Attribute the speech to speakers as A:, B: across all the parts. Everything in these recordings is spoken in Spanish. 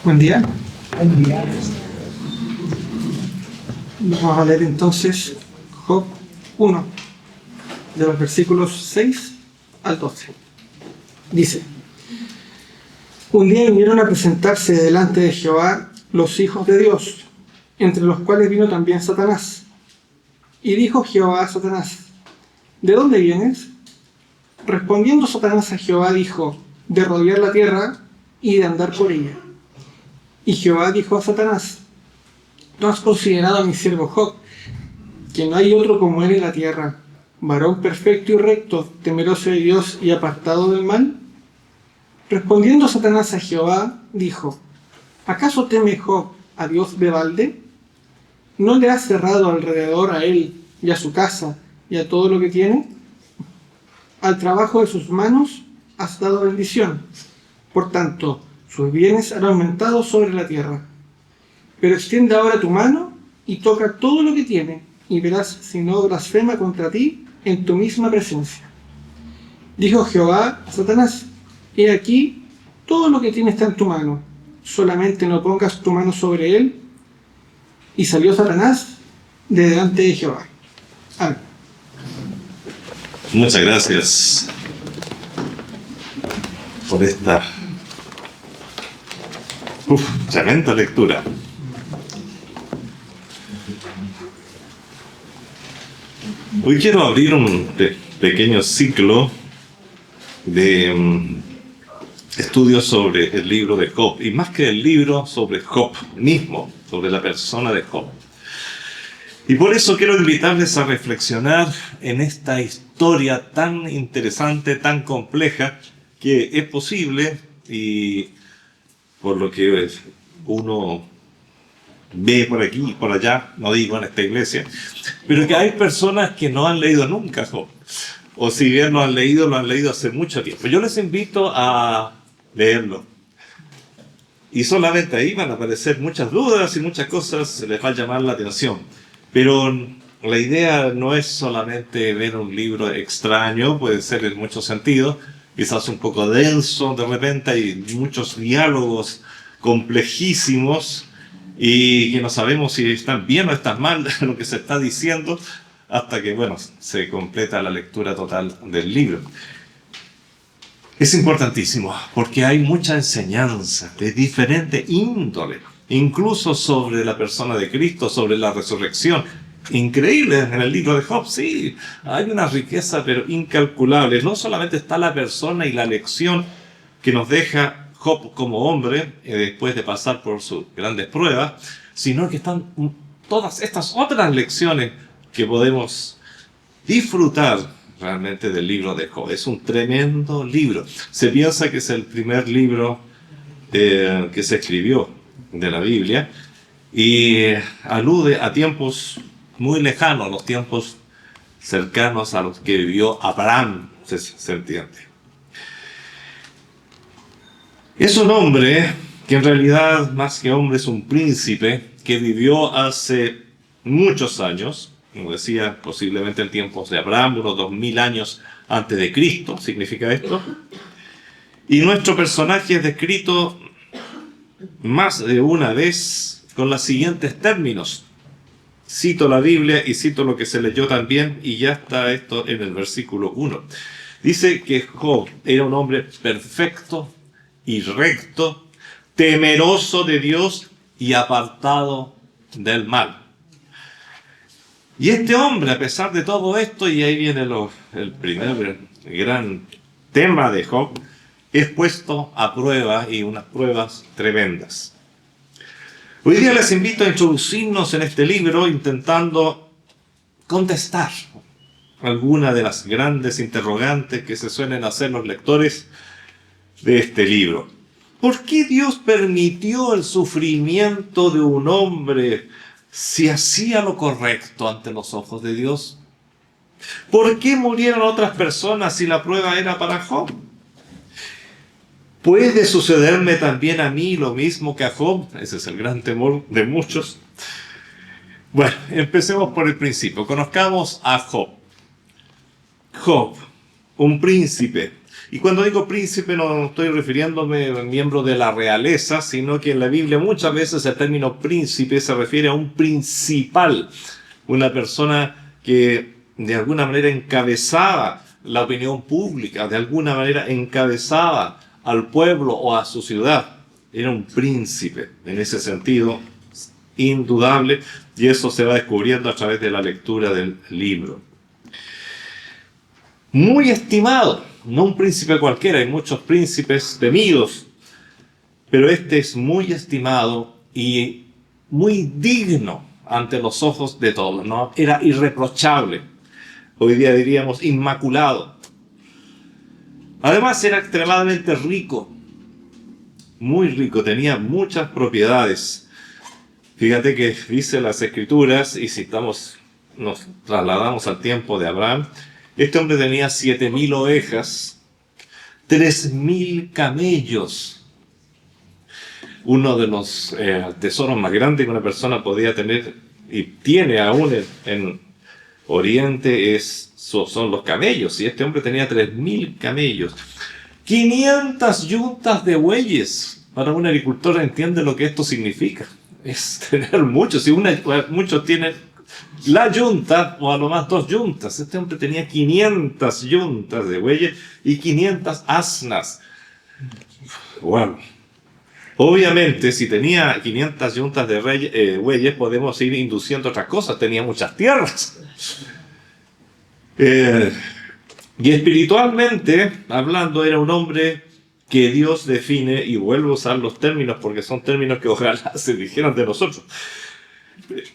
A: Buen día.
B: Buen día.
A: Vamos a leer entonces Job 1, de los versículos 6 al 12. Dice: Un día vinieron a presentarse delante de Jehová los hijos de Dios, entre los cuales vino también Satanás. Y dijo Jehová a Satanás: ¿De dónde vienes? Respondiendo Satanás a Jehová dijo: de rodear la tierra y de andar por ella. Y Jehová dijo a Satanás: ¿No has considerado a mi siervo Job, que no hay otro como él en la tierra, varón perfecto y recto, temeroso de Dios y apartado del mal? Respondiendo Satanás a Jehová, dijo: ¿Acaso teme Job a Dios de balde? ¿No le has cerrado alrededor a él y a su casa y a todo lo que tiene? Al trabajo de sus manos has dado bendición. Por tanto, sus bienes han aumentado sobre la tierra. Pero extiende ahora tu mano y toca todo lo que tiene, y verás si no blasfema contra ti en tu misma presencia. Dijo Jehová a Satanás: He aquí, todo lo que tiene está en tu mano, solamente no pongas tu mano sobre él. Y salió Satanás de delante de Jehová. Amén.
C: Muchas gracias por esta tremenda lectura. Hoy quiero abrir un pequeño ciclo de estudios sobre el libro de Job, y más que el libro, sobre Job mismo, sobre la persona de Job. Y por eso quiero invitarles a reflexionar en esta historia tan interesante, tan compleja, que es posible, y por lo que uno ve por aquí y por allá, no digo en esta iglesia, pero que hay personas que no han leído nunca Job, o si bien lo han leído hace mucho tiempo. Yo les invito a leerlo, y solamente ahí van a aparecer muchas dudas y muchas cosas, se les va a llamar la atención. Pero la idea no es solamente ver un libro extraño, puede ser en muchos sentidos, quizás un poco denso de repente, hay muchos diálogos complejísimos y que no sabemos si están bien o están mal lo que se está diciendo, hasta que, bueno, se completa la lectura total del libro. Es importantísimo porque hay mucha enseñanza de diferente índole, incluso sobre la persona de Cristo, sobre la resurrección. Increíble, en el libro de Job, sí, hay una riqueza pero incalculable. No solamente está la persona y la lección que nos deja Job como hombre, después de pasar por sus grandes pruebas, sino que están todas estas otras lecciones que podemos disfrutar realmente del libro de Job. Es un tremendo libro. Se piensa que es el primer libro que se escribió de la Biblia y alude a tiempos muy lejanos, los tiempos cercanos a los que vivió Abraham, se entiende. Es un hombre que en realidad, más que hombre, es un príncipe que vivió hace muchos años, como decía, posiblemente en tiempos de Abraham, unos 2000 años antes de Cristo, significa esto. Y nuestro personaje es descrito más de una vez con los siguientes términos. Cito la Biblia y cito lo que se leyó también, y ya está esto en el versículo 1. Dice que Job era un hombre perfecto y recto, temeroso de Dios y apartado del mal. Y este hombre, a pesar de todo esto, y ahí viene el primer gran tema de Job, es puesto a prueba, y unas pruebas tremendas. Hoy día les invito a introducirnos en este libro intentando contestar alguna de las grandes interrogantes que se suelen hacer los lectores de este libro. ¿Por qué Dios permitió el sufrimiento de un hombre si hacía lo correcto ante los ojos de Dios? ¿Por qué murieron otras personas si la prueba era para Job? ¿Puede sucederme también a mí lo mismo que a Job? Ese es el gran temor de muchos. Bueno, empecemos por el principio. Conozcamos a Job. Job, un príncipe, Y cuando digo príncipe no estoy refiriéndome a miembro de la realeza, sino que en la Biblia muchas veces el término príncipe se refiere a un principal, una persona que de alguna manera encabezaba la opinión pública, de alguna manera encabezaba al pueblo o a su ciudad. Era un príncipe en ese sentido, indudable, y eso se va descubriendo a través de la lectura del libro. Muy estimado, no un príncipe cualquiera, hay muchos príncipes temidos, pero este es muy estimado y muy digno ante los ojos de todos, ¿no? Era irreprochable, hoy día diríamos inmaculado. Además era extremadamente rico, muy rico, tenía muchas propiedades. Fíjate que dice las Escrituras, y si nos trasladamos al tiempo de Abraham, este hombre tenía 7.000 ovejas, 3.000 camellos. Uno de los tesoros más grandes que una persona podía tener, y tiene aún en Oriente, son los camellos. Y este hombre tenía 3.000 camellos. 500 yuntas de bueyes. Para un agricultor entiende lo que esto significa. Es tener muchos. Si muchos tienen la yunta, o a lo más 2 yuntas. Este hombre tenía 500 yuntas de bueyes y 500 asnas. Wow. Obviamente, si tenía 500 yuntas de bueyes, podemos ir induciendo otras cosas. Tenía muchas tierras. Y espiritualmente hablando, era un hombre que Dios define, y vuelvo a usar los términos porque son términos que ojalá se dijeran de nosotros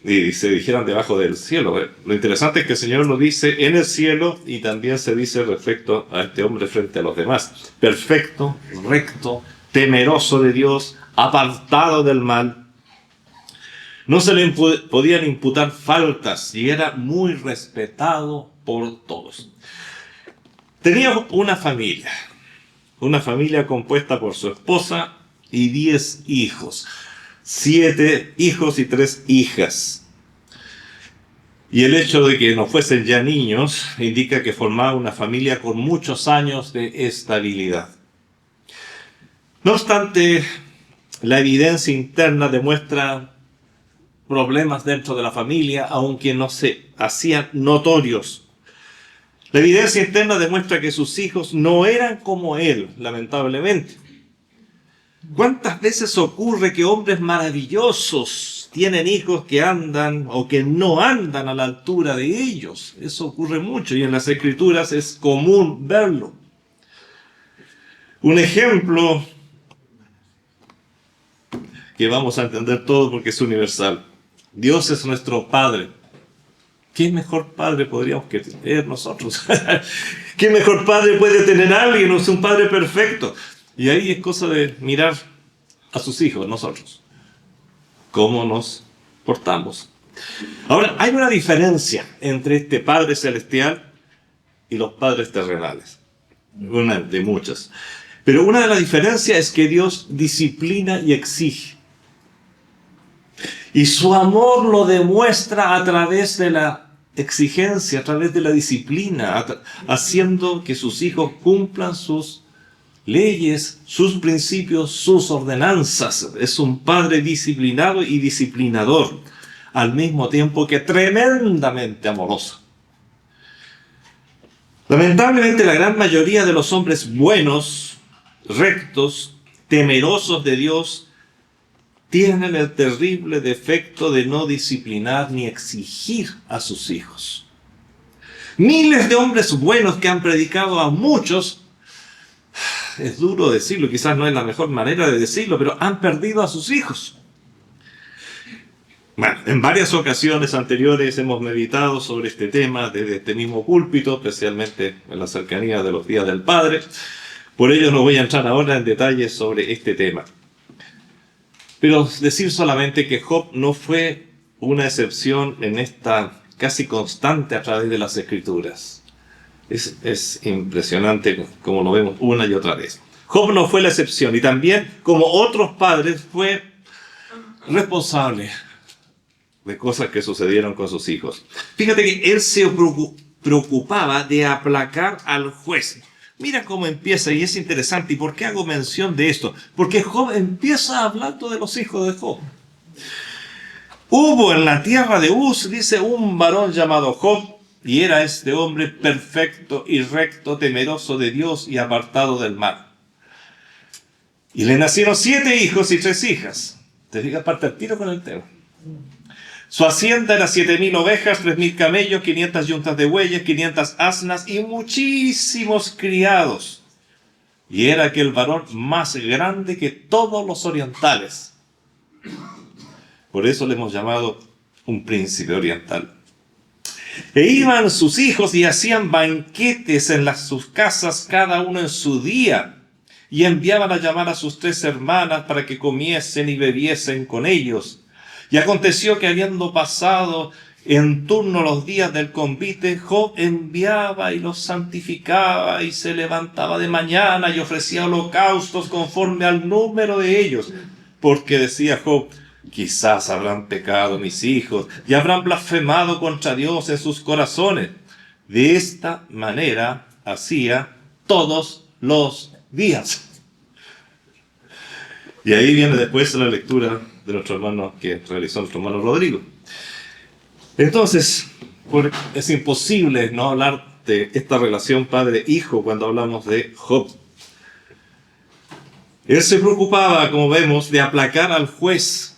C: y se dijeran debajo del cielo. Lo interesante es que el Señor lo dice en el cielo, y también se dice respecto a este hombre frente a los demás: perfecto, recto, temeroso de Dios, apartado del mal. No se le podían imputar faltas y era muy respetado por todos. Tenía una familia compuesta por su esposa y 10 hijos. 7 hijos y 3 hijas. Y el hecho de que no fuesen ya niños indica que formaba una familia con muchos años de estabilidad. No obstante, la evidencia interna demuestra problemas dentro de la familia, aunque no se hacían notorios. La evidencia interna demuestra que sus hijos no eran como él, lamentablemente. ¿Cuántas veces ocurre que hombres maravillosos tienen hijos que andan o que no andan a la altura de ellos? Eso ocurre mucho y en las Escrituras es común verlo. Un ejemplo que vamos a entender todo porque es universal. Dios es nuestro Padre. ¿Qué mejor padre podríamos tener nosotros? ¿Qué mejor padre puede tener alguien? Es un padre perfecto. Y ahí es cosa de mirar a sus hijos, nosotros. ¿Cómo nos portamos? Ahora, hay una diferencia entre este Padre Celestial y los padres terrenales. Una de muchas. Pero una de las diferencias es que Dios disciplina y exige. Y su amor lo demuestra a través de la exigencia, a través de la disciplina, haciendo que sus hijos cumplan sus leyes, sus principios, sus ordenanzas. Es un padre disciplinado y disciplinador, al mismo tiempo que tremendamente amoroso. Lamentablemente, la gran mayoría de los hombres buenos, rectos, temerosos de Dios, tienen el terrible defecto de no disciplinar ni exigir a sus hijos. Miles de hombres buenos que han predicado a muchos, es duro decirlo, quizás no es la mejor manera de decirlo, pero han perdido a sus hijos. Bueno, en varias ocasiones anteriores hemos meditado sobre este tema desde este mismo púlpito, especialmente en la cercanía de los días del Padre. Por ello no voy a entrar ahora en detalles sobre este tema. Pero decir solamente que Job no fue una excepción en esta casi constante a través de las Escrituras. Es impresionante como lo vemos una y otra vez. Job no fue la excepción y también, como otros padres, fue responsable de cosas que sucedieron con sus hijos. Fíjate que él se preocupaba de aplacar al juez. Mira cómo empieza, y es interesante. ¿Y por qué hago mención de esto? Porque Job empieza hablando de los hijos de Job. Hubo en la tierra de Uz, dice, un varón llamado Job, y era este hombre perfecto y recto, temeroso de Dios y apartado del mal. Y le nacieron 7 hijos y 3 hijas. Te fijas, parte al tiro con el tema. Su hacienda era 7.000 ovejas, 3.000 camellos, 500 yuntas de bueyes, 500 asnas y muchísimos criados. Y era aquel varón más grande que todos los orientales. Por eso le hemos llamado un príncipe oriental. E iban sus hijos y hacían banquetes en sus casas, cada uno en su día. Y enviaban a llamar a sus 3 hermanas para que comiesen y bebiesen con ellos. Y aconteció que habiendo pasado en turno los días del convite, Job enviaba y los santificaba y se levantaba de mañana y ofrecía holocaustos conforme al número de ellos. Porque decía Job, quizás habrán pecado mis hijos y habrán blasfemado contra Dios en sus corazones. De esta manera hacía todos los días. Y ahí viene después la lectura de nuestro hermano que realizó nuestro hermano Rodrigo. Entonces, es imposible no hablar de esta relación padre-hijo cuando hablamos de Job. Él se preocupaba, como vemos, de aplacar al juez.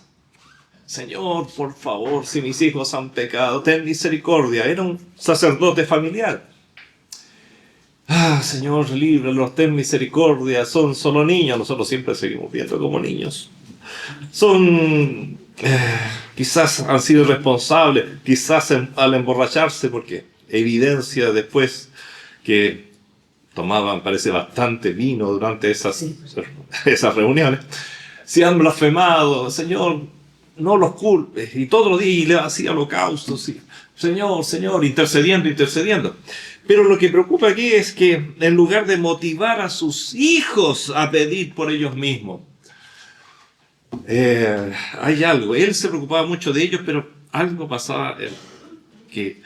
C: Señor, por favor, si mis hijos han pecado, ten misericordia. Era un sacerdote familiar. Señor, líbralos, ten misericordia. Son solo niños. Nosotros siempre seguimos viendo como niños. Son, quizás han sido responsables, quizás al emborracharse, porque evidencia después que tomaban, parece, bastante vino durante esas reuniones. Si han blasfemado, Señor, no los culpes. Y todos los días le hacía holocaustos. Y, Señor, intercediendo. Pero lo que preocupa aquí es que en lugar de motivar a sus hijos a pedir por ellos mismos, hay algo. Él se preocupaba mucho de ellos, pero algo pasaba que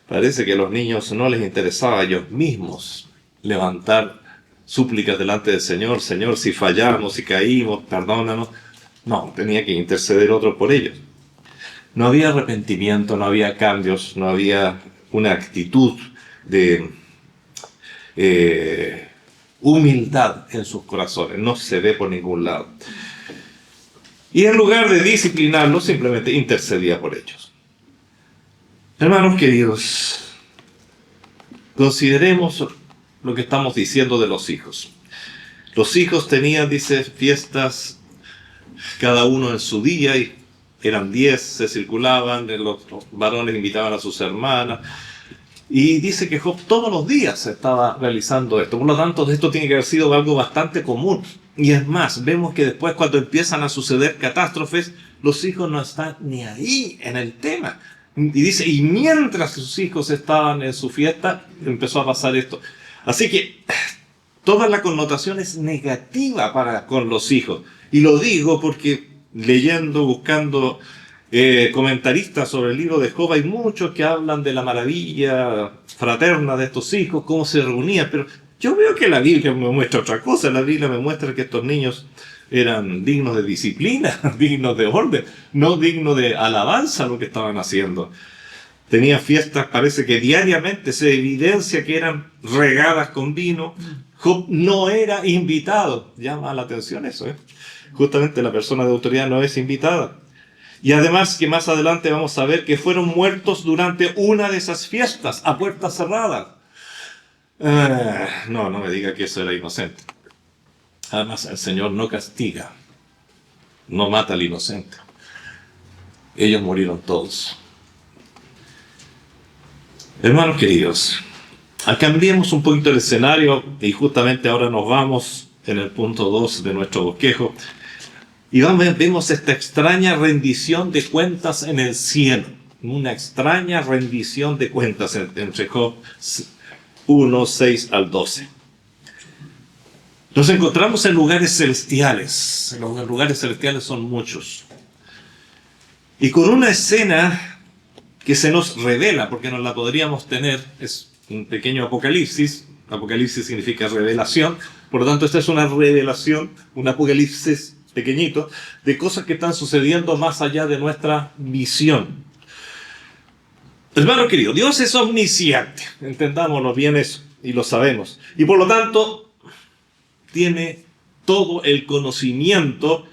C: parece que a los niños no les interesaba a ellos mismos levantar súplicas delante del Señor. Señor, si fallamos, si caímos, perdónanos. No, tenía que interceder otro por ellos. No había arrepentimiento, no había cambios, no había una actitud de humildad en sus corazones. No se ve por ningún lado. Y en lugar de disciplinarlos, simplemente intercedía por ellos. Hermanos queridos, consideremos lo que estamos diciendo de los hijos. Los hijos tenían, dice, fiestas cada uno en su día, y eran 10, se circulaban, los varones invitaban a sus hermanas, y dice que Job todos los días estaba realizando esto. Por lo tanto, esto tiene que haber sido algo bastante común. Y es más, vemos que después, cuando empiezan a suceder catástrofes, los hijos no están ni ahí en el tema. Y dice, y mientras sus hijos estaban en su fiesta, empezó a pasar esto. Así que toda la connotación es negativa con los hijos. Y lo digo porque leyendo, buscando comentaristas sobre el libro de Job, hay muchos que hablan de la maravilla fraterna de estos hijos, cómo se reunían, pero yo veo que la Biblia me muestra otra cosa. La Biblia me muestra que estos niños eran dignos de disciplina, dignos de orden, no dignos de alabanza lo que estaban haciendo. Tenían fiestas, parece que diariamente, se evidencia que eran regadas con vino. Job no era invitado. Llama la atención eso, Justamente la persona de autoridad no es invitada. Y además que más adelante vamos a ver que fueron muertos durante una de esas fiestas, a puertas cerradas. No me diga que eso era inocente. Además, el Señor no castiga, no mata al inocente. Ellos murieron todos. Hermanos queridos, cambiemos un poquito el escenario y justamente ahora nos vamos en el punto 2 de nuestro bosquejo y vemos esta extraña rendición de cuentas en el cielo. Una extraña rendición de cuentas entre Job 1, 6 al 12. Nos encontramos en lugares celestiales. Los lugares celestiales son muchos. Y con una escena que se nos revela, porque no la podríamos tener, es un pequeño apocalipsis, Apocalipsis significa revelación. Por lo tanto, esta es una revelación, un apocalipsis pequeñito, de cosas que están sucediendo más allá de nuestra visión. Hermano querido, Dios es omnisciente, entendámoslo bien eso, y lo sabemos. Y por lo tanto, tiene todo el conocimiento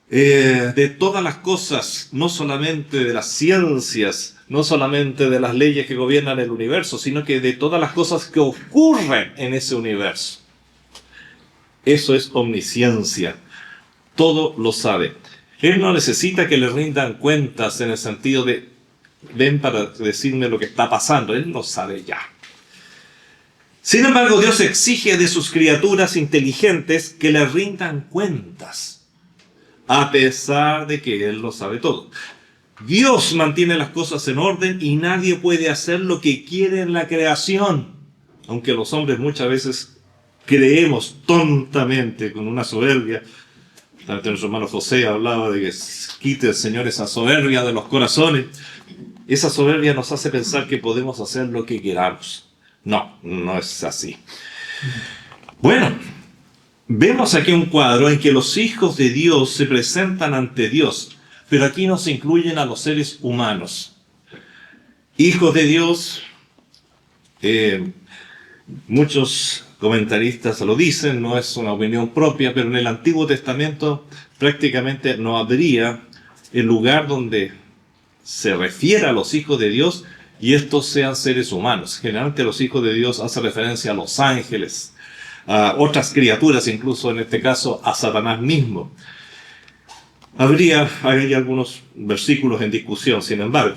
C: de todas las cosas, no solamente de las ciencias, no solamente de las leyes que gobiernan el universo, sino que de todas las cosas que ocurren en ese universo. Eso es omnisciencia. Todo lo sabe. Él no necesita que le rindan cuentas en el sentido de ven para decirme lo que está pasando. Él lo sabe ya. Sin embargo, Dios exige de sus criaturas inteligentes que le rindan cuentas, a pesar de que Él lo sabe todo. Dios mantiene las cosas en orden y nadie puede hacer lo que quiere en la creación. Aunque los hombres muchas veces creemos tontamente, con una soberbia. Nuestro hermano José hablaba de que quite el Señor esa soberbia de los corazones. Esa soberbia nos hace pensar que podemos hacer lo que queramos. No, no es así. Bueno, vemos aquí un cuadro en que los hijos de Dios se presentan ante Dios, pero aquí no se incluyen a los seres humanos. Hijos de Dios, muchos comentaristas lo dicen, no es una opinión propia, pero en el Antiguo Testamento prácticamente no habría el lugar donde se refiere a los hijos de Dios y estos sean seres humanos. Generalmente los hijos de Dios hacen referencia a los ángeles, a otras criaturas, incluso en este caso a Satanás mismo. Hay algunos versículos en discusión, sin embargo.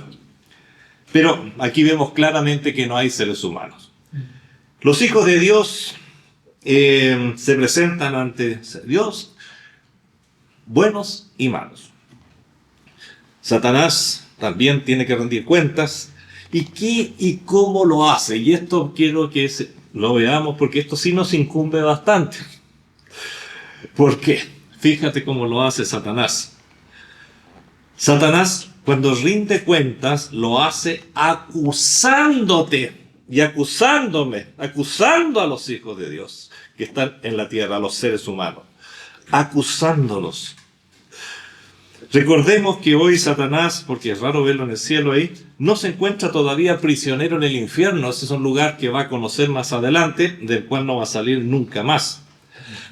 C: Pero aquí vemos claramente que no hay seres humanos. Los hijos de Dios se presentan ante Dios buenos y malos. Satanás también tiene que rendir cuentas. ¿Y qué y cómo lo hace? Y esto quiero que lo veamos porque esto sí nos incumbe bastante. ¿Por qué? Fíjate cómo lo hace Satanás. Satanás, cuando rinde cuentas, lo hace acusándote y acusándome, acusando a los hijos de Dios que están en la tierra, a los seres humanos, acusándolos. Recordemos que hoy Satanás, porque es raro verlo en el cielo ahí, no se encuentra todavía prisionero en el infierno. Ese es un lugar que va a conocer más adelante, del cual no va a salir nunca más.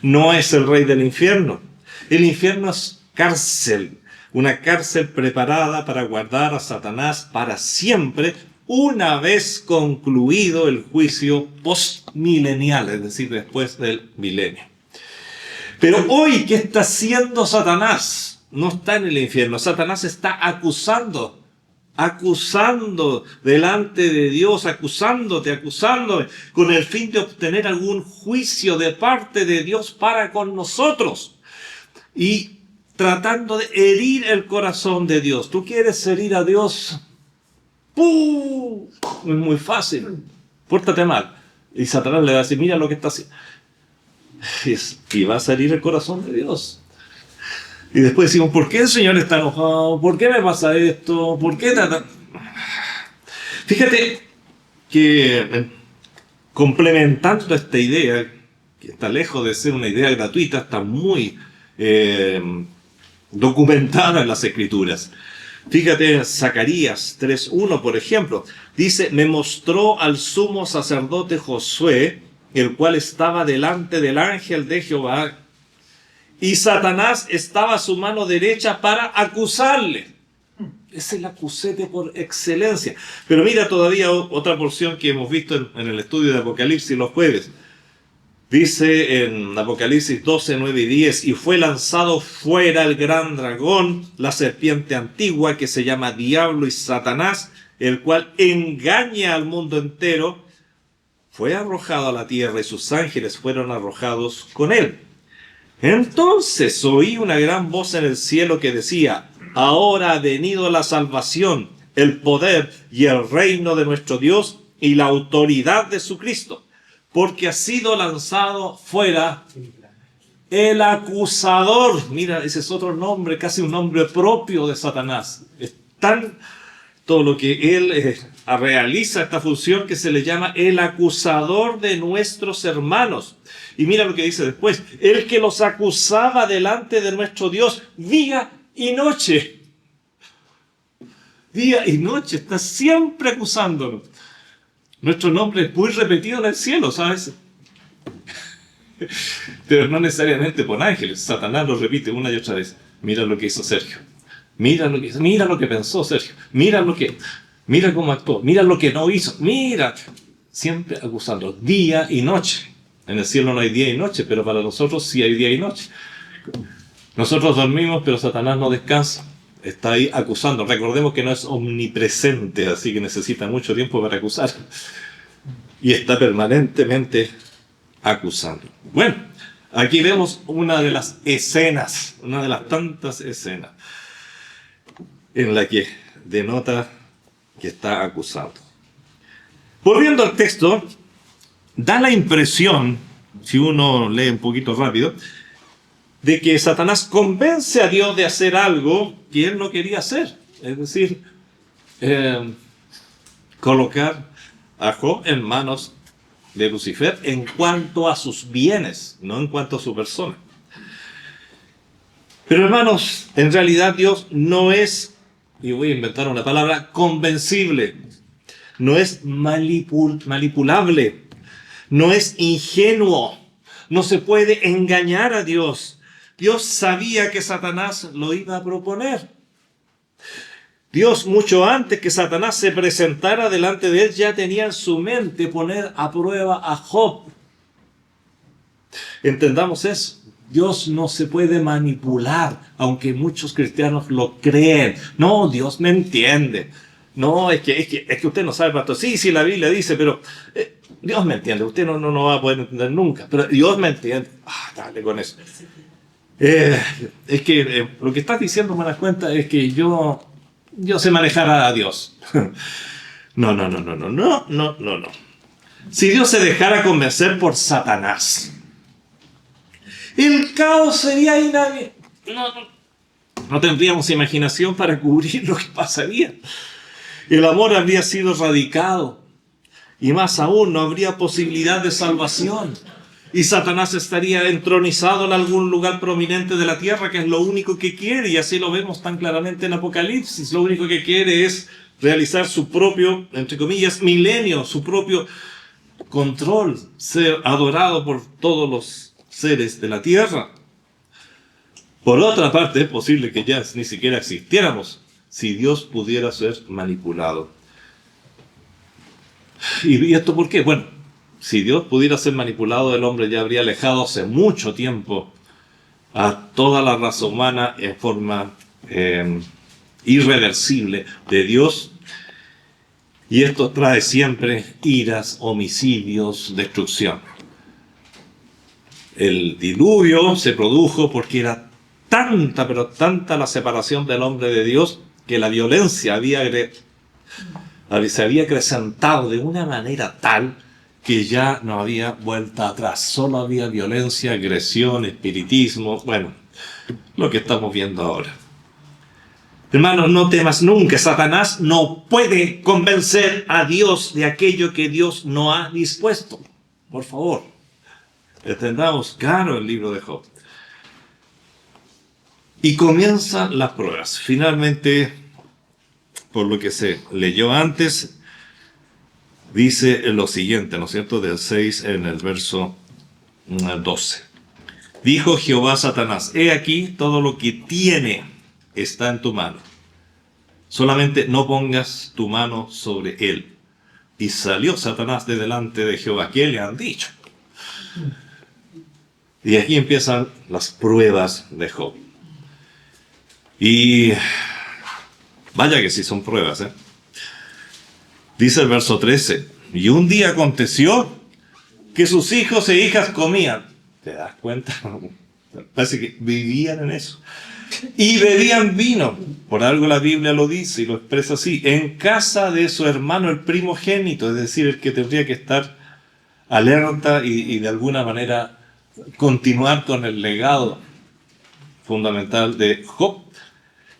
C: No es el rey del infierno. El infierno es cárcel, una cárcel preparada para guardar a Satanás para siempre, una vez concluido el juicio postmilenial, es decir, después del milenio. Pero hoy, ¿qué está haciendo Satanás? No está en el infierno. Satanás está acusando delante de Dios, acusándote, con el fin de obtener algún juicio de parte de Dios para con nosotros. Y tratando de herir el corazón de Dios. ¿Tú quieres herir a Dios? ¡Pum! Es muy fácil. Pórtate mal. Y Satanás le va a decir, mira lo que está haciendo. Y vas a herir el corazón de Dios. Y después decimos, ¿por qué el Señor está enojado? ¿Por qué me pasa esto? ¿Por qué tata? Fíjate que complementando esta idea, que está lejos de ser una idea gratuita, está muy documentada en las Escrituras. Fíjate, Zacarías 3:1, por ejemplo, dice, me mostró al sumo sacerdote Josué, el cual estaba delante del ángel de Jehová, y Satanás estaba a su mano derecha para acusarle. Es el acusete por excelencia. Pero mira todavía otra porción que hemos visto en el estudio de Apocalipsis los jueves. Dice en Apocalipsis 12, 9 y 10, y fue lanzado fuera el gran dragón, la serpiente antigua, que se llama Diablo y Satanás, el cual engaña al mundo entero. Fue arrojado a la tierra y sus ángeles fueron arrojados con él. Entonces oí una gran voz en el cielo que decía, ahora ha venido la salvación, el poder y el reino de nuestro Dios y la autoridad de su Cristo, porque ha sido lanzado fuera el acusador. Mira, ese es otro nombre, casi un nombre propio de Satanás. Es tan todo lo que él realiza esta función que se le llama el acusador de nuestros hermanos. Y mira lo que dice después: el que los acusaba delante de nuestro Dios día y noche. Día y noche, está siempre acusándonos. Nuestro nombre es muy repetido en el cielo, ¿sabes? Pero no necesariamente por ángeles. Satanás lo repite una y otra vez. Mira lo que hizo Sergio. Mira lo que pensó Sergio. Mira cómo actuó. Mira lo que no hizo. Mira. Siempre acusando. Día y noche. En el cielo no hay día y noche, pero para nosotros sí hay día y noche. Nosotros dormimos, pero Satanás no descansa. Está ahí acusando. Recordemos que no es omnipresente, así que necesita mucho tiempo para acusar. Y está permanentemente acusando. Bueno, aquí vemos una de las escenas, una de las tantas escenas en la que denota que está acusando. Volviendo al texto, da la impresión, si uno lee un poquito rápido, de que Satanás convence a Dios de hacer algo que él no quería hacer. Es decir, colocar a Job en manos de Lucifer en cuanto a sus bienes, no en cuanto a su persona. Pero hermanos, en realidad Dios no es, y voy a inventar una palabra, convencible, no es manipulable, no es ingenuo, no se puede engañar a Dios. Dios sabía que Satanás lo iba a proponer. Dios, mucho antes que Satanás se presentara delante de él, ya tenía en su mente poner a prueba a Job. Entendamos eso. Dios no se puede manipular, aunque muchos cristianos lo creen. No, Dios me entiende. No, es que usted no sabe, pastor. Sí, la Biblia dice, pero Dios me entiende. Usted no va a poder entender nunca. Pero Dios me entiende. Dale con eso. Es que lo que estás diciendo, me das cuenta, es que yo sé manejar a Dios. No. Si Dios se dejara convencer por Satanás, el caos sería inhabitable. No tendríamos imaginación para cubrir lo que pasaría. El amor habría sido erradicado. Y más aún, no habría posibilidad de salvación. Y Satanás estaría entronizado en algún lugar prominente de la tierra, que es lo único que quiere, y así lo vemos tan claramente en Apocalipsis. Lo único que quiere es realizar su propio, entre comillas, milenio, su propio control, ser adorado por todos los seres de la tierra. Por otra parte, es posible que ya ni siquiera existiéramos si Dios pudiera ser manipulado. ¿Y esto por qué? Bueno, si Dios pudiera ser manipulado, el hombre ya habría alejado hace mucho tiempo a toda la raza humana en forma irreversible de Dios. Y esto trae siempre iras, homicidios, destrucción. El diluvio se produjo porque era tanta, pero tanta la separación del hombre de Dios, que la violencia se había acrecentado de una manera tal que ya no había vuelta atrás. Solo había violencia, agresión, espiritismo, bueno, lo que estamos viendo ahora. Hermanos, no temas nunca. Satanás no puede convencer a Dios de aquello que Dios no ha dispuesto. Por favor, entendamos claro el libro de Job. Y comienzan las pruebas. Finalmente, por lo que se leyó antes, dice lo siguiente, ¿no es cierto? Del 6 en el verso 12. Dijo Jehová a Satanás: he aquí, todo lo que tiene está en tu mano. Solamente no pongas tu mano sobre él. Y salió Satanás de delante de Jehová. ¿Qué le han dicho? Y aquí empiezan las pruebas de Job. Y vaya que sí son pruebas, ¿eh? Dice el verso 13: y un día aconteció que sus hijos e hijas comían. ¿Te das cuenta? Parece que vivían en eso. Y bebían vino. Por algo la Biblia lo dice y lo expresa así: en casa de su hermano el primogénito, es decir, el que tendría que estar alerta y de alguna manera continuar con el legado fundamental de Job.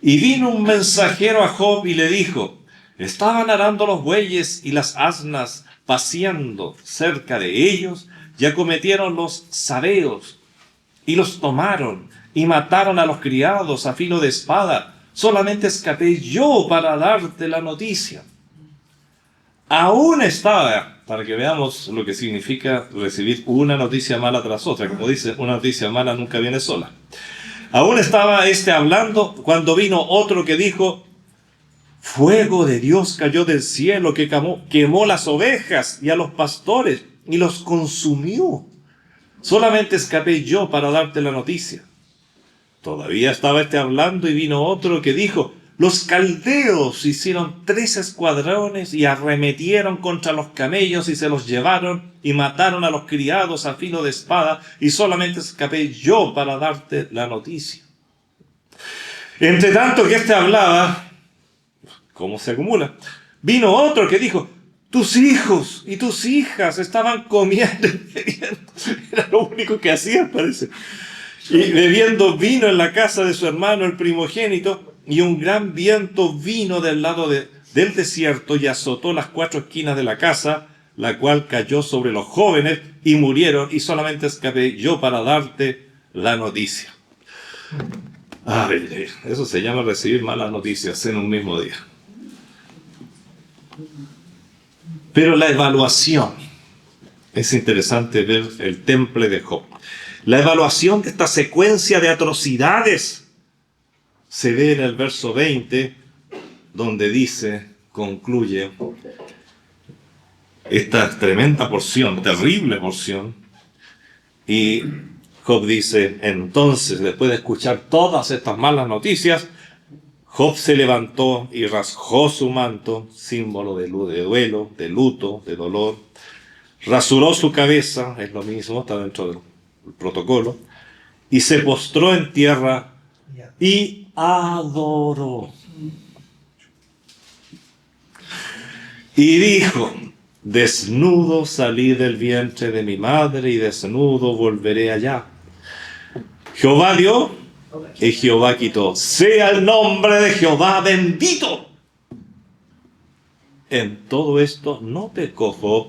C: Y vino un mensajero a Job y le dijo: Estaban arando los bueyes y las asnas paciendo cerca de ellos, y acometieron los sabeos y los tomaron y mataron a los criados a filo de espada. Solamente escapé yo para darte la noticia. Aún estaba, para que veamos lo que significa recibir una noticia mala tras otra. Como dice, una noticia mala nunca viene sola. Aún estaba hablando cuando vino otro que dijo: fuego de Dios cayó del cielo que quemó las ovejas y a los pastores y los consumió. Solamente escapé yo para darte la noticia. Todavía estaba hablando y vino otro que dijo: los caldeos hicieron 3 escuadrones y arremetieron contra los camellos y se los llevaron y mataron a los criados a filo de espada, y solamente escapé yo para darte la noticia. Entre tanto que hablaba, ¿cómo se acumula? Vino otro que dijo: tus hijos y tus hijas estaban comiendo y bebiendo. Era lo único que hacían, parece. Y bebiendo vino en la casa de su hermano, el primogénito, y un gran viento vino del lado del desierto y azotó las 4 esquinas de la casa, la cual cayó sobre los jóvenes y murieron, y solamente escapé yo para darte la noticia. Ay, eso se llama recibir malas noticias en un mismo día. Pero la evaluación, es interesante ver el temple de Job. La evaluación de esta secuencia de atrocidades se ve en el verso 20, donde dice, concluye esta tremenda porción, terrible porción, y Job dice: entonces, después de escuchar todas estas malas noticias, Job se levantó y rasgó su manto, símbolo de duelo, de luto, de dolor. Rasuró su cabeza, es lo mismo, está dentro del protocolo, y se postró en tierra y adoró. Y dijo: desnudo salí del vientre de mi madre y desnudo volveré allá. Jehová dio y Jehová quitó. Sea el nombre de Jehová bendito. En todo esto no pecó Job,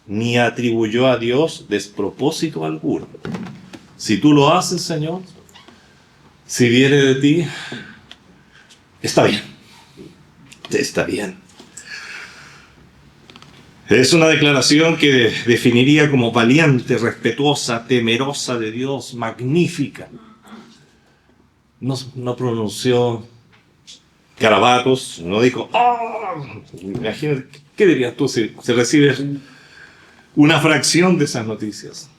C: ni atribuyó a Dios despropósito alguno. Si tú lo haces, Señor, si viene de ti, está bien. Está bien. Es una declaración que definiría como valiente, respetuosa, temerosa de Dios, magnífica. No pronunció garabatos, no dijo: ¡oh! Imagínate, ¿qué dirías tú si recibes una fracción de esas noticias?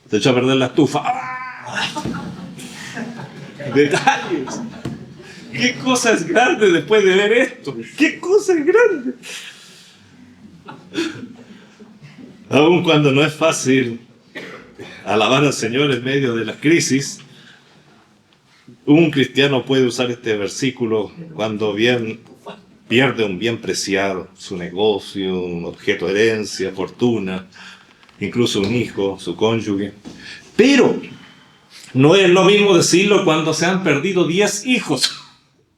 C: Te echó a perder la estufa. ¡Ah! Detalles. ¿Qué cosa es grande después de ver esto? ¿Qué cosa es grande? Aun cuando no es fácil alabar al Señor en medio de la crisis, un cristiano puede usar este versículo cuando pierde un bien preciado, su negocio, un objeto de herencia, fortuna, incluso un hijo, su cónyuge. Pero no es lo mismo decirlo cuando se han perdido 10 hijos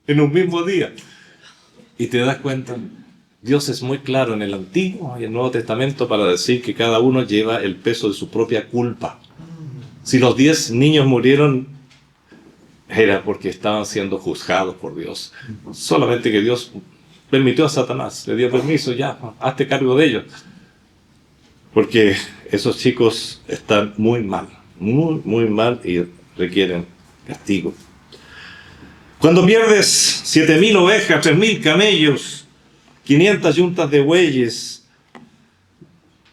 C: en un mismo día. Y te das cuenta, Dios es muy claro en el Antiguo y el Nuevo Testamento para decir que cada uno lleva el peso de su propia culpa. Si los 10 niños murieron, era porque estaban siendo juzgados por Dios. Solamente que Dios permitió a Satanás, le dio permiso, ya, hazte cargo de ellos. Porque esos chicos están muy mal, muy mal, y requieren castigo. Cuando pierdes 7,000 ovejas, 3,000 camellos, 500 yuntas de bueyes,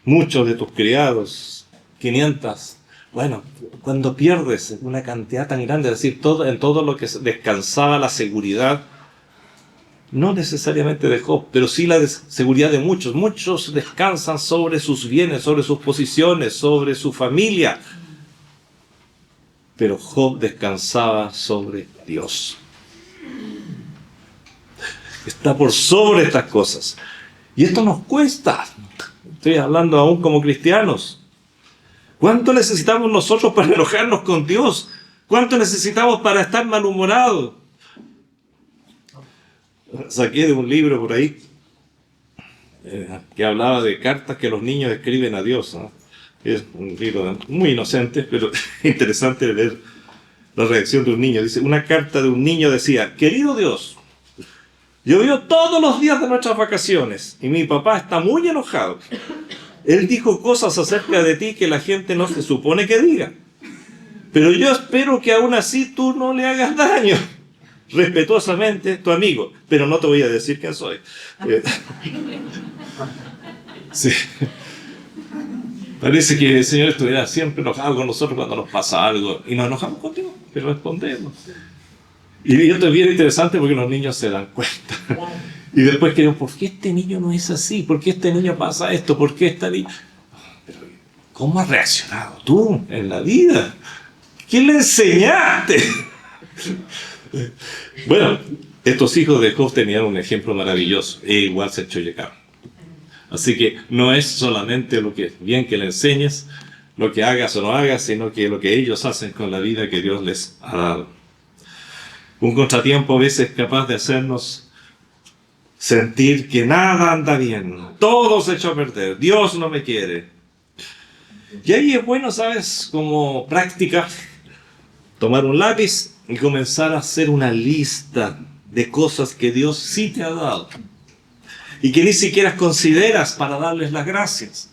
C: muchos de tus criados, 500... Bueno, cuando pierdes una cantidad tan grande, es decir, en todo lo que descansaba la seguridad, no necesariamente de Job, pero sí la seguridad de muchos. Muchos descansan sobre sus bienes, sobre sus posiciones, sobre su familia. Pero Job descansaba sobre Dios. Está por sobre estas cosas. Y esto nos cuesta. Estoy hablando aún como cristianos. ¿Cuánto necesitamos nosotros para enojarnos con Dios? ¿Cuánto necesitamos para estar malhumorados? saqué de un libro por ahí que hablaba de cartas que los niños escriben a Dios, ¿no? Es un libro muy inocente, pero interesante de ver la reacción de un niño. Dice, una carta de un niño decía: querido Dios, llovió todos los días de nuestras vacaciones y mi papá está muy enojado. Él dijo cosas acerca de ti que la gente no se supone que diga. Pero yo espero que aún así tú no le hagas daño. Respetuosamente, tu amigo. Pero no te voy a decir quién soy. Sí. Parece que el Señor estuviera siempre enojado con nosotros cuando nos pasa algo. Y nos enojamos contigo, pero respondemos. Y esto es bien interesante porque los niños se dan cuenta. Y después creen, ¿por qué este niño no es así? ¿Por qué este niño pasa esto? ¿Por qué esta niña? Pero, ¿cómo has reaccionado tú en la vida? ¿Quién le enseñaste? Bueno, estos hijos de Job tenían un ejemplo maravilloso. E igual se echó llegar. Así que no es solamente lo que bien que le enseñes, lo que hagas o no hagas, sino que lo que ellos hacen con la vida que Dios les ha dado. Un contratiempo a veces es capaz de hacernos sentir que nada anda bien, todo se echó a perder, Dios no me quiere. Y ahí es bueno, ¿sabes? Como práctica, tomar un lápiz y comenzar a hacer una lista de cosas que Dios sí te ha dado y que ni siquiera consideras para darles las gracias.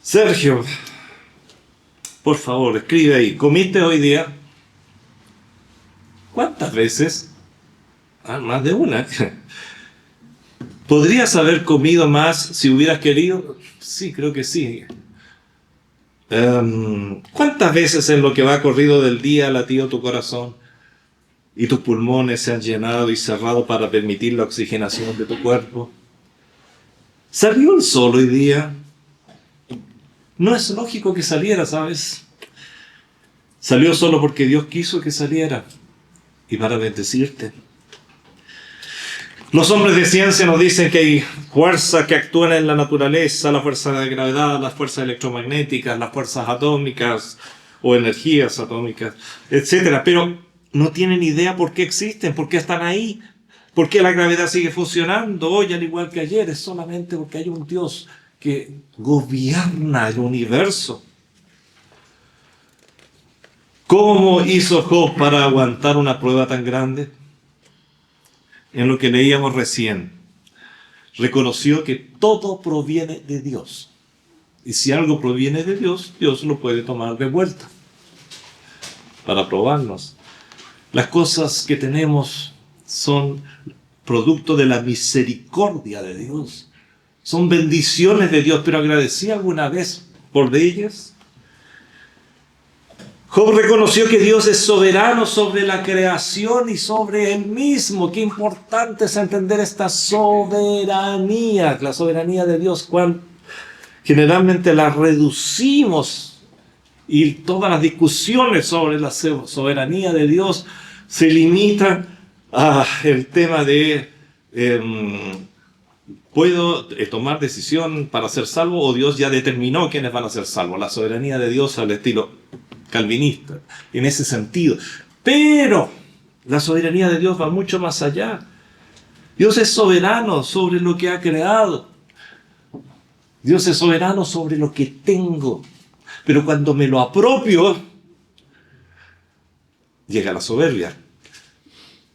C: Sergio, por favor, escribe ahí, ¿comiste hoy día? ¿Cuántas veces? Más de una. ¿Podrías haber comido más si hubieras querido? Sí, creo que sí. ¿Cuántas veces en lo que va corrido del día ha latido tu corazón y tus pulmones se han llenado y cerrado para permitir la oxigenación de tu cuerpo? ¿Salió el sol hoy día? No es lógico que saliera, ¿sabes? Salió solo porque Dios quiso que saliera y para bendecirte. Los hombres de ciencia nos dicen que hay fuerzas que actúan en la naturaleza, la fuerza de gravedad, las fuerzas electromagnéticas, las fuerzas atómicas o energías atómicas, etc. Pero no tienen idea por qué existen, por qué están ahí, por qué la gravedad sigue funcionando hoy al igual que ayer. Es solamente porque hay un Dios que gobierna el universo. ¿Cómo hizo Job para aguantar una prueba tan grande? En lo que leíamos recién, reconoció que todo proviene de Dios. Y si algo proviene de Dios, Dios lo puede tomar de vuelta para probarnos. Las cosas que tenemos son producto de la misericordia de Dios. Son bendiciones de Dios, pero ¿agradecí alguna vez por ellas? Job reconoció que Dios es soberano sobre la creación y sobre él mismo. Qué importante es entender esta soberanía, la soberanía de Dios, cuando generalmente la reducimos y todas las discusiones sobre la soberanía de Dios se limitan al tema de ¿puedo tomar decisión para ser salvo o Dios ya determinó quiénes van a ser salvos? La soberanía de Dios al estilo calvinista, en ese sentido. Pero la soberanía de Dios va mucho más allá. Dios es soberano sobre lo que ha creado. Dios es soberano sobre lo que tengo. Pero cuando me lo apropio, llega la soberbia.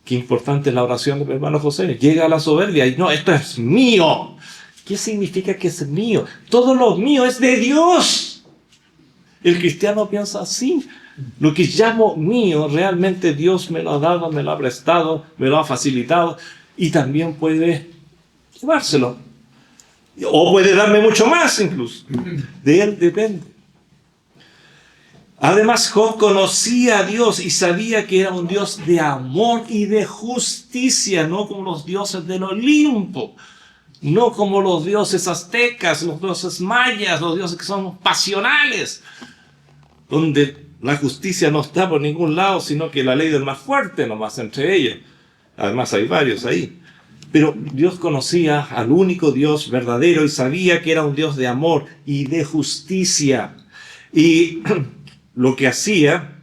C: Qué importante es la oración de mi hermano José. Llega la soberbia y no, esto es mío. ¿Qué significa que es mío? Todo lo mío es de Dios. El cristiano piensa así. Lo que llamo mío, realmente Dios me lo ha dado, me lo ha prestado, me lo ha facilitado y también puede llevárselo. O puede darme mucho más incluso. De él depende. Además, Job conocía a Dios y sabía que era un Dios de amor y de justicia, no como los dioses del Olimpo, no como los dioses aztecas, los dioses mayas, los dioses que son pasionales, donde la justicia no está por ningún lado, sino que la ley del más fuerte nomás entre ellos. Además hay varios ahí. Pero Dios conocía al único Dios verdadero y sabía que era un Dios de amor y de justicia. Y lo que hacía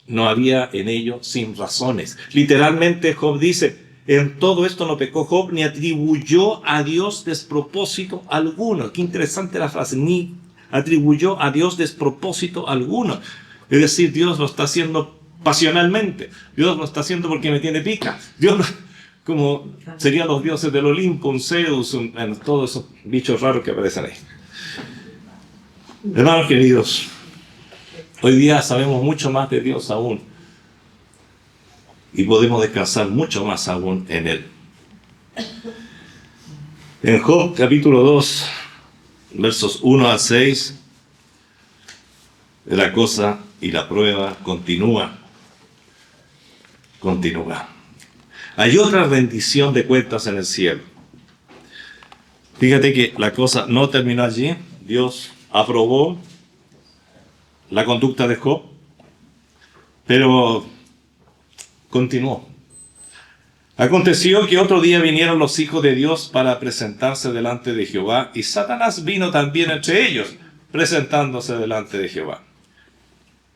C: no había en ello sin razones. Literalmente Job dice, en todo esto no pecó Job ni atribuyó a Dios despropósito alguno. Qué interesante la frase, ni atribuyó a Dios despropósito alguno. Es decir, Dios lo está haciendo pasionalmente. Dios lo está haciendo porque me tiene pica. Dios lo, como serían los dioses del Olimpo, un Zeus, todos esos bichos raros que aparecen ahí. Hermanos queridos, hoy día sabemos mucho más de Dios aún y podemos descansar mucho más aún en Él. En Job capítulo 2, versos 1 al 6, la cosa y la prueba continúa. Hay otra rendición de cuentas en el cielo. Fíjate que la cosa no terminó allí. Dios aprobó la conducta de Job, pero continuó. Aconteció que otro día vinieron los hijos de Dios para presentarse delante de Jehová, y Satanás vino también entre ellos, presentándose delante de Jehová.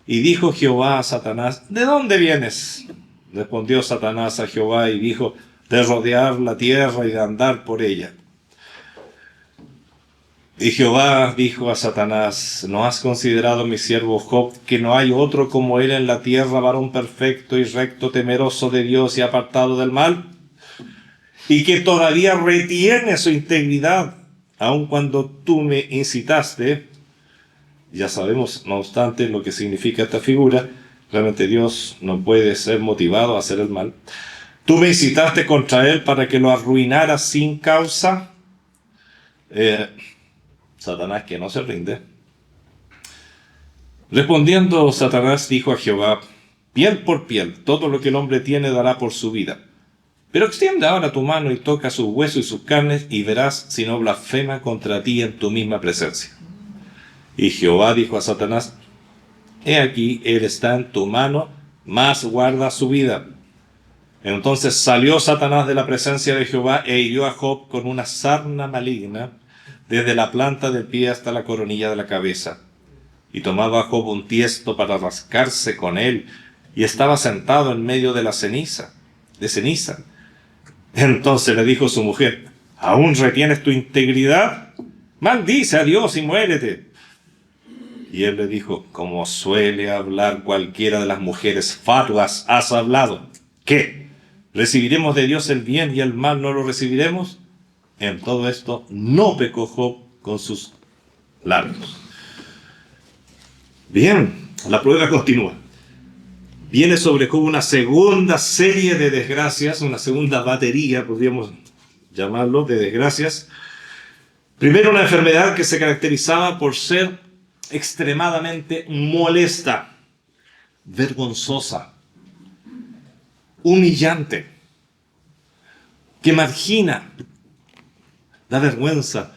C: Y dijo Jehová a Satanás, ¿de dónde vienes? Respondió Satanás a Jehová y dijo, de rodear la tierra y de andar por ella. Y Jehová dijo a Satanás, ¿no has considerado, mi siervo Job, que no hay otro como él en la tierra, varón perfecto y recto, temeroso de Dios y apartado del mal? Y que todavía retiene su integridad, aun cuando tú me incitaste. Ya sabemos, no obstante, lo que significa esta figura. Realmente Dios no puede ser motivado a hacer el mal. Tú me incitaste contra él para que lo arruinara sin causa. Satanás que no se rinde. Respondiendo, Satanás dijo a Jehová, piel por piel, todo lo que el hombre tiene dará por su vida. Pero extiende ahora tu mano y toca sus huesos y sus carnes, y verás si no blasfema contra ti en tu misma presencia. Y Jehová dijo a Satanás, he aquí, él está en tu mano, mas guarda su vida. Entonces salió Satanás de la presencia de Jehová e hirió a Job con una sarna maligna, desde la planta del pie hasta la coronilla de la cabeza. Y tomaba a Job un tiesto para rascarse con él, y estaba sentado en medio de ceniza. Entonces le dijo su mujer, ¿aún retienes tu integridad? Maldice a Dios y muérete. Y él le dijo, como suele hablar cualquiera de las mujeres fatuas, has hablado. ¿Qué? ¿Recibiremos de Dios el bien y el mal no lo recibiremos? En todo esto no pecó Job con sus labios. Bien, la prueba continúa. Viene sobre Job una segunda serie de desgracias, una segunda batería, podríamos llamarlo, de desgracias. Primero, una enfermedad que se caracterizaba por ser extremadamente molesta, vergonzosa, humillante, que margina. Da vergüenza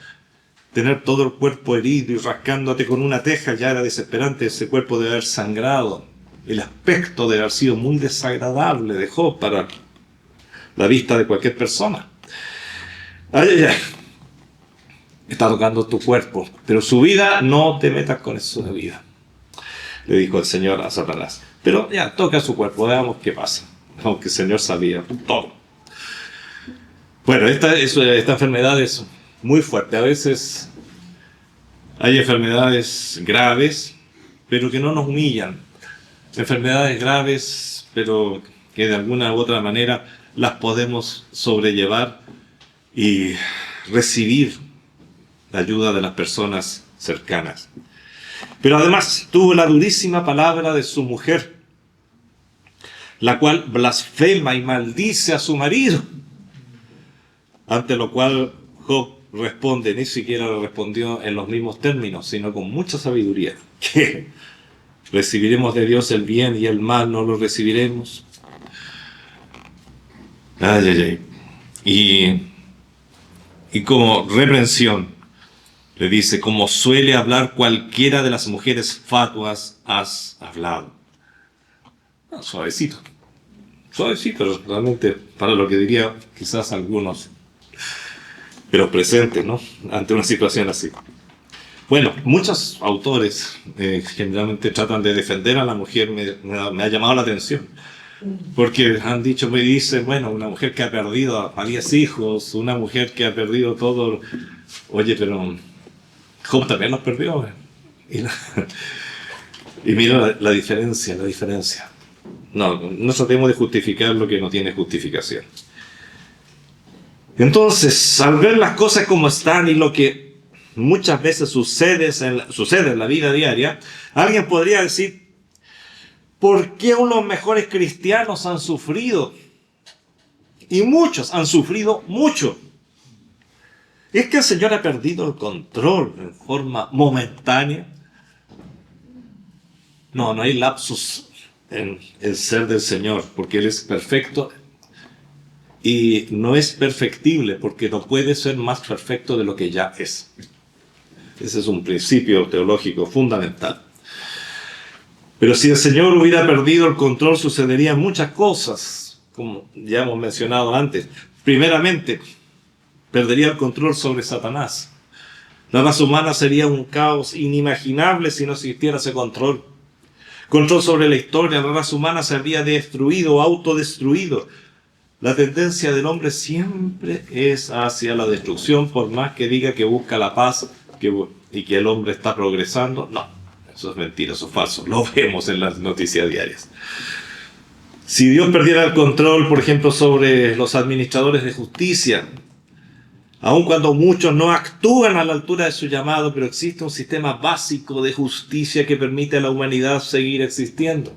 C: tener todo el cuerpo herido y rascándote con una teja. Ya era desesperante ese cuerpo de haber sangrado. El aspecto de haber sido muy desagradable de Job para la vista de cualquier persona. Ay. Está tocando tu cuerpo, pero su vida no te metas con eso de vida, le dijo el Señor a Satanás. Pero ya, toca su cuerpo, veamos qué pasa. Aunque el Señor sabía todo. Bueno, esta enfermedad es muy fuerte. A veces hay enfermedades graves, pero que no nos humillan. Enfermedades graves, pero que de alguna u otra manera las podemos sobrellevar y recibir la ayuda de las personas cercanas. Pero además tuvo la durísima palabra de su mujer, la cual blasfema y maldice a su marido. Ante lo cual Job responde, ni siquiera le respondió en los mismos términos, sino con mucha sabiduría. ¿Qué? ¿Recibiremos de Dios el bien y el mal no lo recibiremos? Y como reprensión, le dice, como suele hablar cualquiera de las mujeres fatuas, has hablado. Suavecito, realmente, para lo que diría quizás algunos de los presentes, ¿no? Ante una situación así. Bueno, muchos autores generalmente tratan de defender a la mujer, me ha llamado la atención. Porque han dicho, me dicen, bueno, una mujer que ha perdido a 10 hijos, una mujer que ha perdido todo. Oye, pero Job también los perdió. Y mira la diferencia, la diferencia. No tratemos de justificar lo que no tiene justificación. Entonces, al ver las cosas como están y lo que muchas veces sucede en la vida diaria, alguien podría decir, ¿por qué los mejores cristianos han sufrido? Y muchos han sufrido mucho. ¿Es que el Señor ha perdido el control en forma momentánea? No hay lapsus en el ser del Señor, porque Él es perfecto y no es perfectible, porque no puede ser más perfecto de lo que ya es. Ese es un principio teológico fundamental. Pero si el Señor hubiera perdido el control, sucederían muchas cosas, como ya hemos mencionado antes. Primeramente, perdería el control sobre Satanás. La raza humana sería un caos inimaginable si no existiera ese control. Control sobre la historia, la raza humana se habría destruido, autodestruido. La tendencia del hombre siempre es hacia la destrucción, por más que diga que busca la paz y que el hombre está progresando. No, eso es mentira, eso es falso. Lo vemos en las noticias diarias. Si Dios perdiera el control, por ejemplo, sobre los administradores de justicia, aun cuando muchos no actúan a la altura de su llamado, pero existe un sistema básico de justicia que permite a la humanidad seguir existiendo.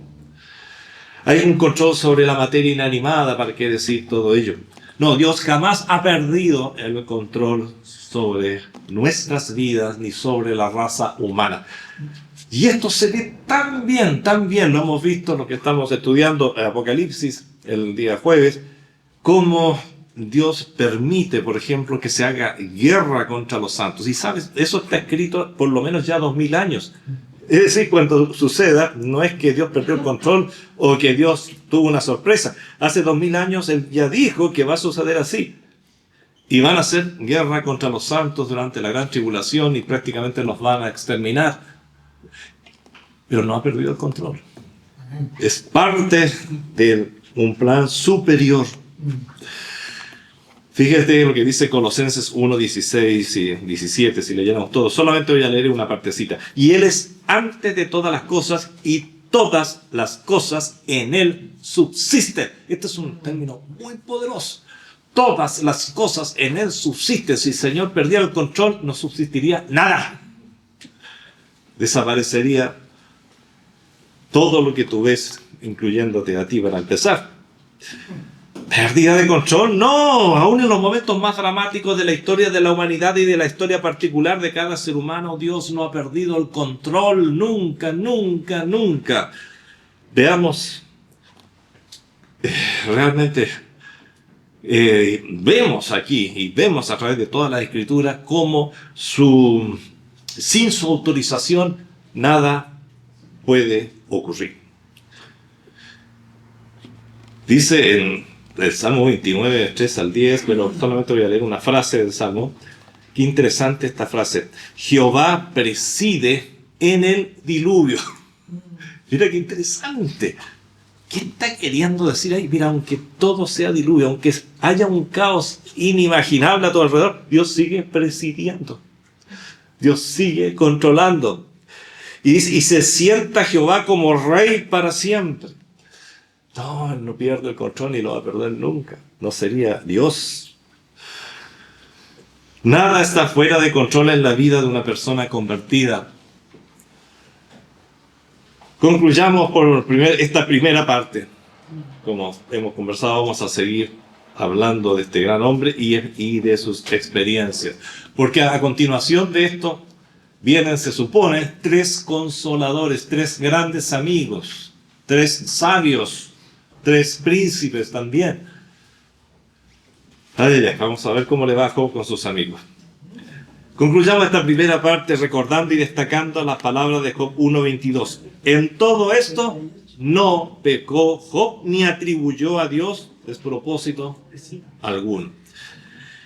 C: Hay un control sobre la materia inanimada, ¿para qué decir todo ello? No, Dios jamás ha perdido el control sobre nuestras vidas ni sobre la raza humana. Y esto se ve tan bien, lo hemos visto en lo que estamos estudiando Apocalipsis el día jueves, cómo Dios permite, por ejemplo, que se haga guerra contra los santos. Y sabes, eso está escrito por lo menos ya 2000 años. Es decir, cuando suceda, no es que Dios perdió el control o que Dios tuvo una sorpresa. Hace 2000 años Él ya dijo que va a suceder así. Y van a hacer guerra contra los santos durante la gran tribulación y prácticamente los van a exterminar. Pero no ha perdido el control. Es parte de un plan superior. Fíjate lo que dice Colosenses 1, 16 y 17, si leyeron todo. Solamente voy a leer una partecita. Y Él es antes de todas las cosas y todas las cosas en Él subsisten. Este es un término muy poderoso. Todas las cosas en Él subsisten. Si el Señor perdiera el control, no subsistiría nada. Desaparecería todo lo que tú ves, incluyéndote a ti para empezar. ¿Pérdida de control? No, aún en los momentos más dramáticos de la historia de la humanidad y de la historia particular de cada ser humano, Dios no ha perdido el control nunca, nunca, nunca. Veamos, realmente vemos aquí y vemos a través de todas las escrituras cómo sin su autorización nada puede ocurrir. Dice en el Salmo 29, 3 al 10, pero solamente voy a leer una frase del Salmo. Qué interesante esta frase. Jehová preside en el diluvio. Mira qué interesante. ¿Qué está queriendo decir ahí? Mira, aunque todo sea diluvio, aunque haya un caos inimaginable a tu alrededor, Dios sigue presidiendo. Dios sigue controlando. Y dice, y se sienta Jehová como rey para siempre. No, Él no pierde el control ni lo va a perder nunca. No sería Dios. Nada está fuera de control en la vida de una persona convertida. Concluyamos por esta primera parte. Como hemos conversado, vamos a seguir hablando de este gran hombre y de sus experiencias. Porque a continuación de esto vienen, se supone, 3 consoladores, 3 grandes amigos, 3 sabios, 3 príncipes también. Vamos a ver cómo le va a Job con sus amigos. Concluyamos esta primera parte recordando y destacando las palabras de Job 1:22. En todo esto no pecó Job ni atribuyó a Dios despropósito alguno.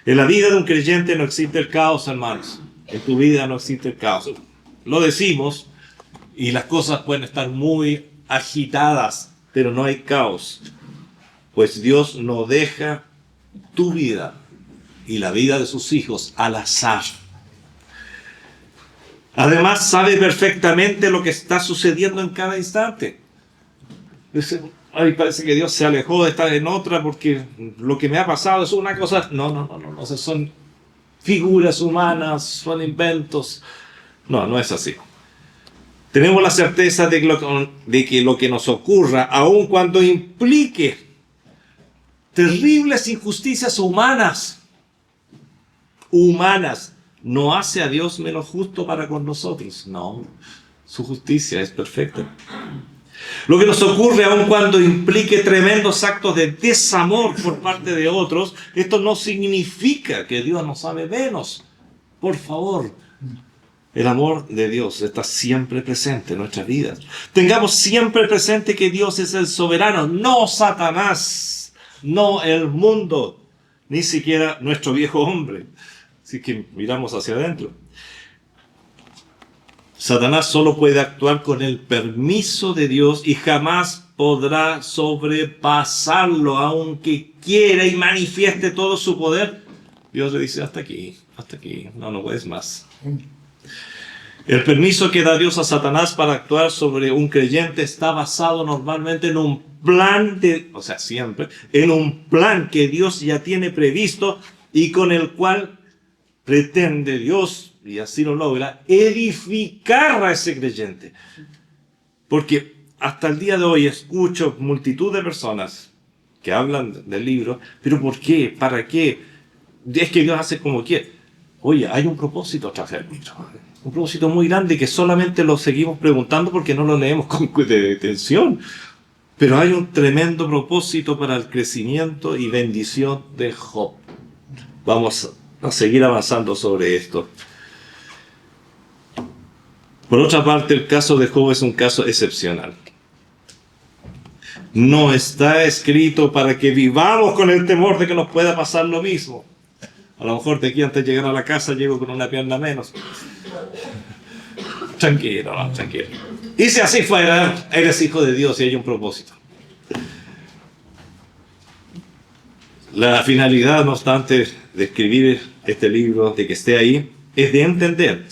C: En la vida de un creyente no existe el caos, hermanos. En tu vida no existe el caos. Lo decimos y las cosas pueden estar muy agitadas, pero no hay caos. Pues Dios no deja tu vida y la vida de sus hijos al azar. Además, sabe perfectamente lo que está sucediendo en cada instante. Dice, ay, parece que Dios se alejó de estar en otra porque lo que me ha pasado es una cosa. No, son figuras humanas, son inventos. No es así. Tenemos la certeza de que lo que nos ocurra, aun cuando implique terribles injusticias humanas, no hace a Dios menos justo para con nosotros. No, su justicia es perfecta. Lo que nos ocurre aun cuando implique tremendos actos de desamor por parte de otros, esto no significa que Dios nos ame menos. Por favor, el amor de Dios está siempre presente en nuestras vidas. Tengamos siempre presente que Dios es el soberano, no Satanás, no el mundo, ni siquiera nuestro viejo hombre. Así que miramos hacia adentro. Satanás solo puede actuar con el permiso de Dios y jamás podrá sobrepasarlo, aunque quiera y manifieste todo su poder. Dios le dice, hasta aquí, no puedes más. El permiso que da Dios a Satanás para actuar sobre un creyente está basado normalmente en un plan siempre, en un plan que Dios ya tiene previsto y con el cual pretende Dios, y así lo logra, edificar a ese creyente. Porque hasta el día de hoy escucho multitud de personas que hablan del libro, pero ¿por qué? ¿Para qué? Es que Dios hace como quiere. Oye, hay un propósito tras el libro. Un propósito muy grande que solamente lo seguimos preguntando porque no lo leemos con detención. Pero hay un tremendo propósito para el crecimiento y bendición de Job. Vamos a seguir avanzando sobre esto. Por otra parte, el caso de Job es un caso excepcional. No está escrito para que vivamos con el temor de que nos pueda pasar lo mismo. A lo mejor de aquí antes de llegar a la casa llego con una pierna menos. Tranquilo. Y si así fuera, eres hijo de Dios y hay un propósito. La finalidad, no obstante, de escribir este libro, de que esté ahí, es de entender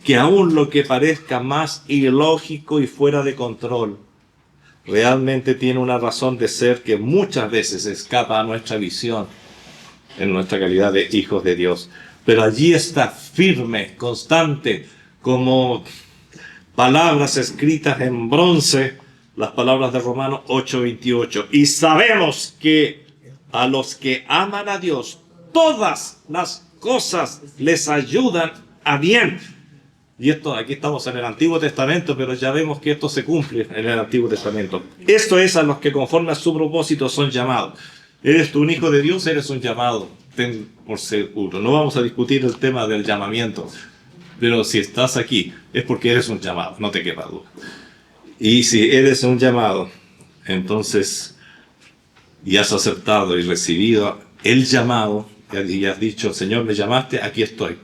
C: que aún lo que parezca más ilógico y fuera de control, realmente tiene una razón de ser que muchas veces escapa a nuestra visión en nuestra calidad de hijos de Dios. Pero allí está firme, constante, como palabras escritas en bronce, las palabras de Romanos 8:28. Y sabemos que a los que aman a Dios, todas las cosas les ayudan a bien. Y esto, aquí estamos en el Antiguo Testamento, pero ya vemos que esto se cumple en el Antiguo Testamento. Esto es a los que conforme a su propósito son llamados. Eres tú un hijo de Dios, eres un llamado, ten por seguro. No vamos a discutir el tema del llamamiento, pero si estás aquí es porque eres un llamado, no te quepa duda. Y si eres un llamado, entonces y has aceptado y recibido el llamado, y has dicho, Señor, me llamaste, aquí estoy.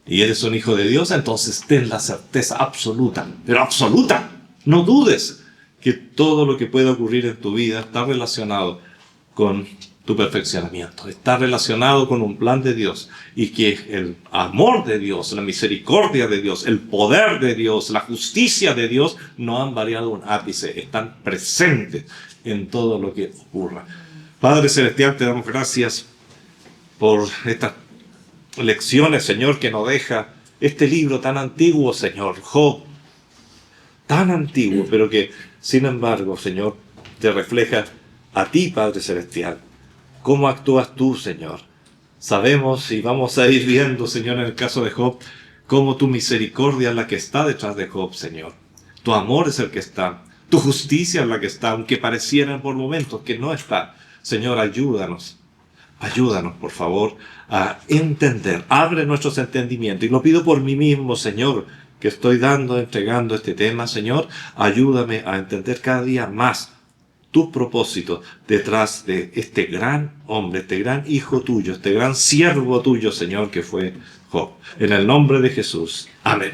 C: Y eres un hijo de Dios, entonces ten la certeza absoluta, pero absoluta, no dudes que todo lo que pueda ocurrir en tu vida está relacionado con tu perfeccionamiento, está relacionado con un plan de Dios, y que el amor de Dios, la misericordia de Dios, el poder de Dios, la justicia de Dios no han variado un ápice, están presentes en todo lo que ocurra. Padre Celestial, te damos gracias por estas lecciones, Señor, que nos deja este libro tan antiguo, Señor, Job, tan antiguo, pero que, sin embargo, Señor, te refleja a ti, Padre Celestial. ¿Cómo actúas tú, Señor? Sabemos y vamos a ir viendo, Señor, en el caso de Job, cómo tu misericordia es la que está detrás de Job, Señor. Tu amor es el que está. Tu justicia es la que está, aunque pareciera por momentos que no está. Señor, ayúdanos. Ayúdanos, por favor, a entender. Abre nuestros entendimientos. Y lo pido por mí mismo, Señor, que estoy entregando este tema, Señor. Ayúdame a entender cada día más tus propósitos detrás de este gran hombre, este gran hijo tuyo, este gran siervo tuyo, Señor, que fue Job. En el nombre de Jesús. Amén.